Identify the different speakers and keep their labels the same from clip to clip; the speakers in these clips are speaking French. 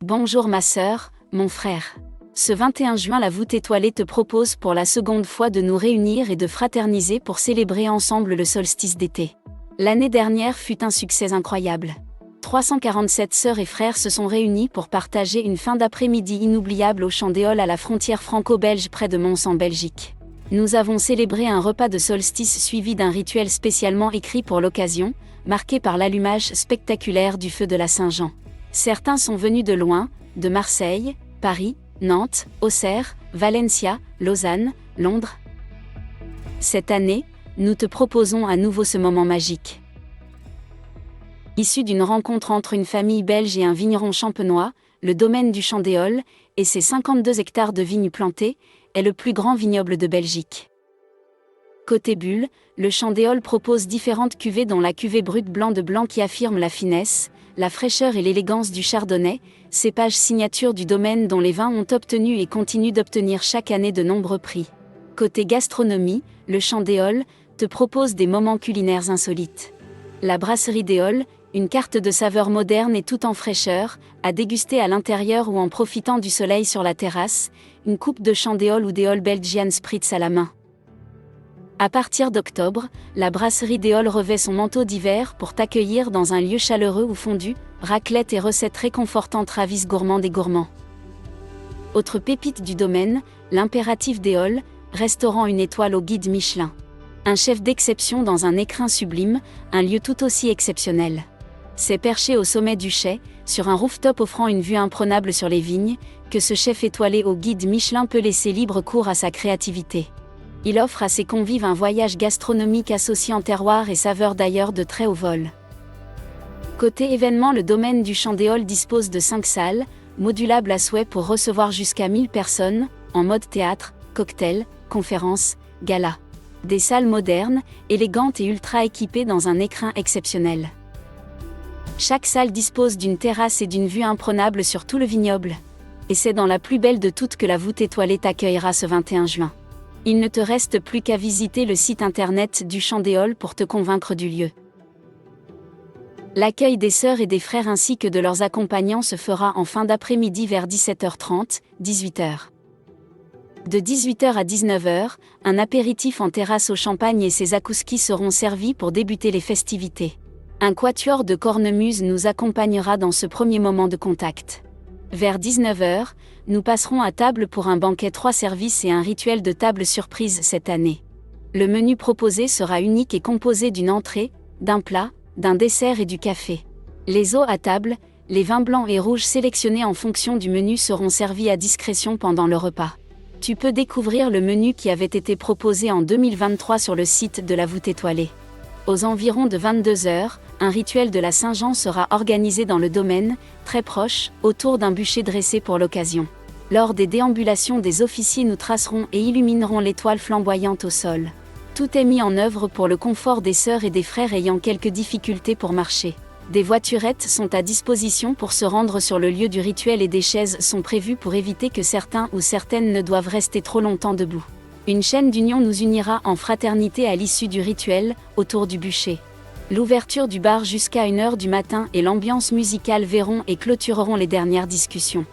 Speaker 1: Bonjour ma sœur, mon frère. Ce 21 juin, la voûte étoilée te propose pour la seconde fois de nous réunir et de fraterniser pour célébrer ensemble le solstice d'été. L'année dernière fut un succès incroyable. 347 sœurs et frères se sont réunis pour partager une fin d'après-midi inoubliable au Chandéol à la frontière franco-belge près de Mons en Belgique. Nous avons célébré un repas de solstice suivi d'un rituel spécialement écrit pour l'occasion, marqué par l'allumage spectaculaire du feu de la Saint-Jean. Certains sont venus de loin, de Marseille, Paris, Nantes, Auxerre, Valencia, Lausanne, Londres. Cette année, nous te proposons à nouveau ce moment magique. Issu d'une rencontre entre une famille belge et un vigneron champenois, le domaine du Chandéol, et ses 52 hectares de vignes plantées, est le plus grand vignoble de Belgique. Côté bulle, le Chandéol propose différentes cuvées dont la cuvée brut blanc de blanc qui affirme la finesse, la fraîcheur et l'élégance du chardonnay, cépage signature du domaine dont les vins ont obtenu et continuent d'obtenir chaque année de nombreux prix. Côté gastronomie, le Chandéol te propose des moments culinaires insolites. La brasserie Déol, une carte de saveurs moderne et tout en fraîcheur, à déguster à l'intérieur ou en profitant du soleil sur la terrasse, une coupe de Chandéol ou Déol Belgian Spritz à la main. À partir d'octobre, la brasserie Déol revêt son manteau d'hiver pour t'accueillir dans un lieu chaleureux où fondue, raclette et recettes réconfortantes ravissent gourmandes et gourmands. Autre pépite du domaine, l'impératif Déol, restaurant une étoile au guide Michelin. Un chef d'exception dans un écrin sublime, un lieu tout aussi exceptionnel. C'est perché au sommet du chai, sur un rooftop offrant une vue imprenable sur les vignes, que ce chef étoilé au guide Michelin peut laisser libre cours à sa créativité. Il offre à ses convives un voyage gastronomique associant terroir et saveurs d'ailleurs de très haut vol. Côté événements, le domaine du Chandéol dispose de 5 salles, modulables à souhait pour recevoir jusqu'à 1000 personnes, en mode théâtre, cocktail, conférences, gala. Des salles modernes, élégantes et ultra équipées dans un écrin exceptionnel. Chaque salle dispose d'une terrasse et d'une vue imprenable sur tout le vignoble. Et c'est dans la plus belle de toutes que la voûte étoilée t'accueillera ce 21 juin. Il ne te reste plus qu'à visiter le site internet du Chandéol pour te convaincre du lieu. L'accueil des sœurs et des frères ainsi que de leurs accompagnants se fera en fin d'après-midi vers 17h30, 18h. De 18h à 19h, un apéritif en terrasse au champagne et ses akouskis seront servis pour débuter les festivités. Un quatuor de cornemuse nous accompagnera dans ce premier moment de contact. Vers 19h, nous passerons à table pour un banquet 3 services et un rituel de table surprise cette année. Le menu proposé sera unique et composé d'une entrée, d'un plat, d'un dessert et du café. Les eaux à table, les vins blancs et rouges sélectionnés en fonction du menu seront servis à discrétion pendant le repas. Tu peux découvrir le menu qui avait été proposé en 2023 sur le site de la voûte étoilée. Aux environs de 22h, un rituel de la Saint-Jean sera organisé dans le domaine, très proche, autour d'un bûcher dressé pour l'occasion. Lors des déambulations des officiers, nous tracerons et illuminerons l'étoile flamboyante au sol. Tout est mis en œuvre pour le confort des sœurs et des frères ayant quelques difficultés pour marcher. Des voiturettes sont à disposition pour se rendre sur le lieu du rituel et des chaises sont prévues pour éviter que certains ou certaines ne doivent rester trop longtemps debout. Une chaîne d'union nous unira en fraternité à l'issue du rituel, autour du bûcher. L'ouverture du bar jusqu'à 1h du matin et l'ambiance musicale verront et clôtureront les dernières discussions.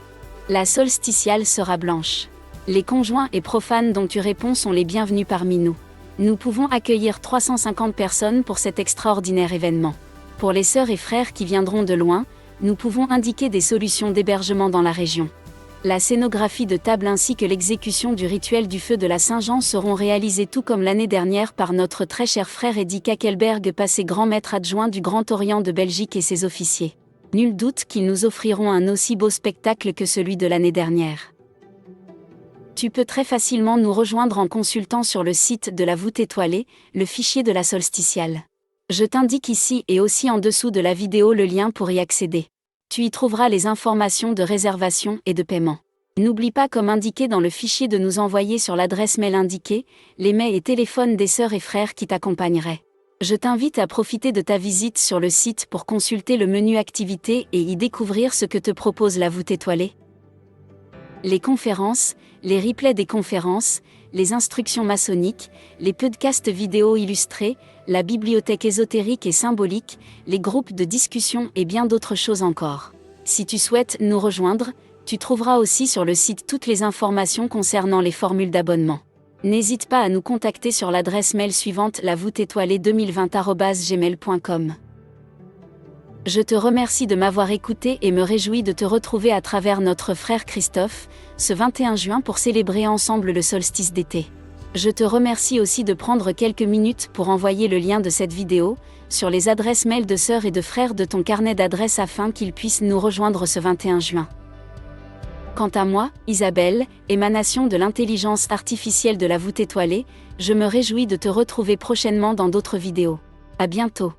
Speaker 1: La solsticiale sera blanche. Les conjoints et profanes dont tu réponds sont les bienvenus parmi nous. Nous pouvons accueillir 350 personnes pour cet extraordinaire événement. Pour les sœurs et frères qui viendront de loin, nous pouvons indiquer des solutions d'hébergement dans la région. La scénographie de table ainsi que l'exécution du rituel du feu de la Saint-Jean seront réalisées tout comme l'année dernière par notre très cher frère Eddy Kakelberg, passé grand maître adjoint du Grand Orient de Belgique et ses officiers. Nul doute qu'ils nous offriront un aussi beau spectacle que celui de l'année dernière. Tu peux très facilement nous rejoindre en consultant sur le site de la voûte étoilée, le fichier de la solsticiale. Je t'indique ici et aussi en dessous de la vidéo le lien pour y accéder. Tu y trouveras les informations de réservation et de paiement. N'oublie pas comme indiqué dans le fichier de nous envoyer sur l'adresse mail indiquée, les mails et téléphones des sœurs et frères qui t'accompagneraient. Je t'invite à profiter de ta visite sur le site pour consulter le menu activités et y découvrir ce que te propose la voûte étoilée. Les conférences, les replays des conférences, les instructions maçonniques, les podcasts vidéo illustrés, la bibliothèque ésotérique et symbolique, les groupes de discussion et bien d'autres choses encore. Si tu souhaites nous rejoindre, tu trouveras aussi sur le site toutes les informations concernant les formules d'abonnement. N'hésite pas à nous contacter sur l'adresse mail suivante lavoûteétoilée2020@gmail.com. Je te remercie de m'avoir écouté et me réjouis de te retrouver à travers notre frère Christophe, ce 21 juin pour célébrer ensemble le solstice d'été. Je te remercie aussi de prendre quelques minutes pour envoyer le lien de cette vidéo sur les adresses mail de sœurs et de frères de ton carnet d'adresses afin qu'ils puissent nous rejoindre ce 21 juin. Quant à moi, Isabelle, émanation de l'intelligence artificielle de la voûte étoilée, je me réjouis de te retrouver prochainement dans d'autres vidéos. À bientôt.